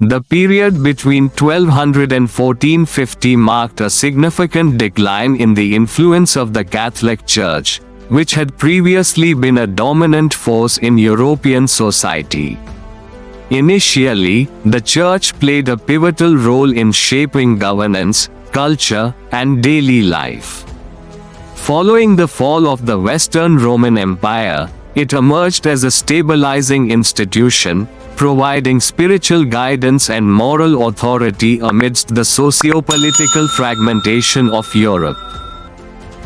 The period between 1200 and 1450 marked a significant decline in the influence of the Catholic Church, which had previously been a dominant force in European society. Initially, the Church played a pivotal role in shaping governance, culture, and daily life. Following the fall of the Western Roman Empire, it emerged as a stabilizing institution, providing spiritual guidance and moral authority amidst the socio-political fragmentation of Europe.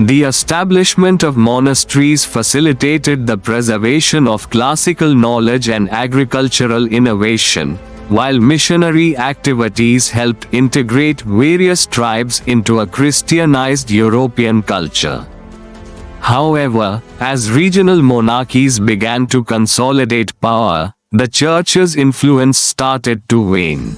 The establishment of monasteries facilitated the preservation of classical knowledge and agricultural innovation, while missionary activities helped integrate various tribes into a Christianized European culture. However, as regional monarchies began to consolidate power, the Church's influence started to wane.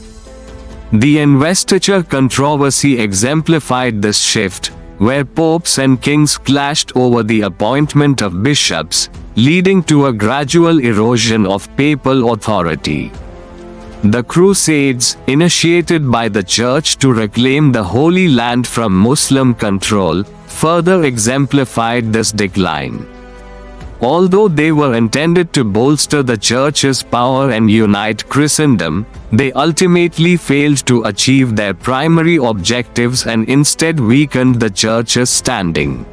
The Investiture controversy exemplified this shift, where popes and kings clashed over the appointment of bishops, leading to a gradual erosion of papal authority. The Crusades, initiated by the Church to reclaim the Holy Land from Muslim control, further exemplified this decline. Although they were intended to bolster the Church's power and unite Christendom, they ultimately failed to achieve their primary objectives and instead weakened the Church's standing.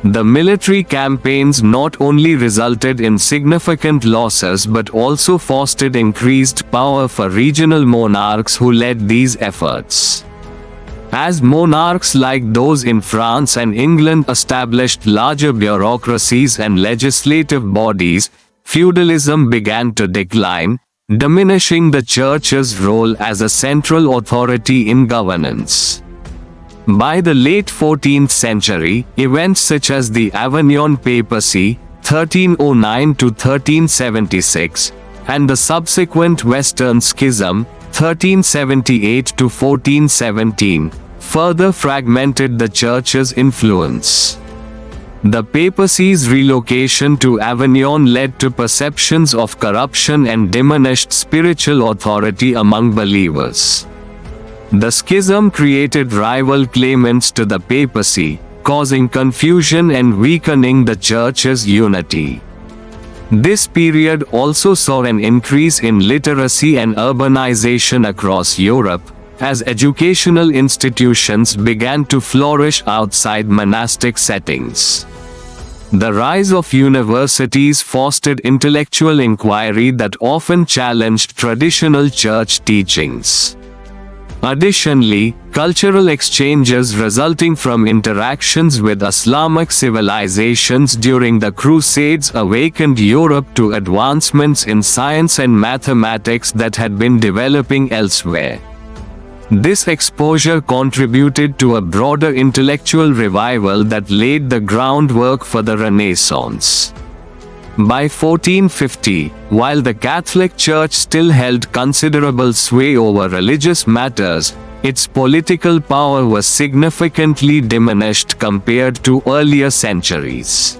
The military campaigns not only resulted in significant losses but also fostered increased power for regional monarchs who led these efforts. As monarchs like those in France and England established larger bureaucracies and legislative bodies, feudalism began to decline, diminishing the Church's role as a central authority in governance. By the late 14th century, events such as the Avignon Papacy, 1309 to 1376, and the subsequent Western Schism, 1378 to 1417, further fragmented the Church's influence. The papacy's relocation to Avignon led to perceptions of corruption and diminished spiritual authority among believers. The schism created rival claimants to the papacy, causing confusion and weakening the Church's unity. This period also saw an increase in literacy and urbanization across Europe, as educational institutions began to flourish outside monastic settings. The rise of universities fostered intellectual inquiry that often challenged traditional church teachings. Additionally, cultural exchanges resulting from interactions with Islamic civilizations during the Crusades awakened Europe to advancements in science and mathematics that had been developing elsewhere. This exposure contributed to a broader intellectual revival that laid the groundwork for the Renaissance. By 1450, while the Catholic Church still held considerable sway over religious matters, its political power was significantly diminished compared to earlier centuries.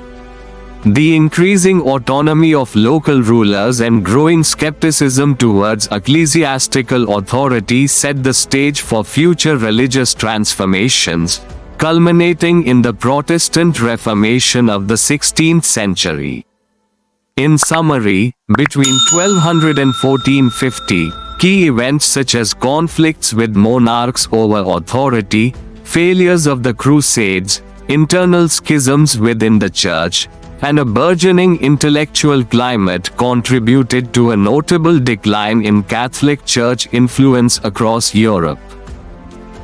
The increasing autonomy of local rulers and growing skepticism towards ecclesiastical authority set the stage for future religious transformations, culminating in the Protestant Reformation of the 16th century. In summary, between 1200 and 1450, key events such as conflicts with monarchs over authority, failures of the Crusades, internal schisms within the Church, and a burgeoning intellectual climate contributed to a notable decline in Catholic Church influence across Europe.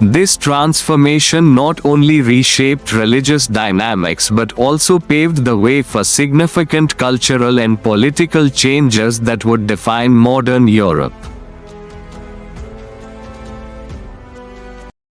This transformation not only reshaped religious dynamics but also paved the way for significant cultural and political changes that would define modern Europe.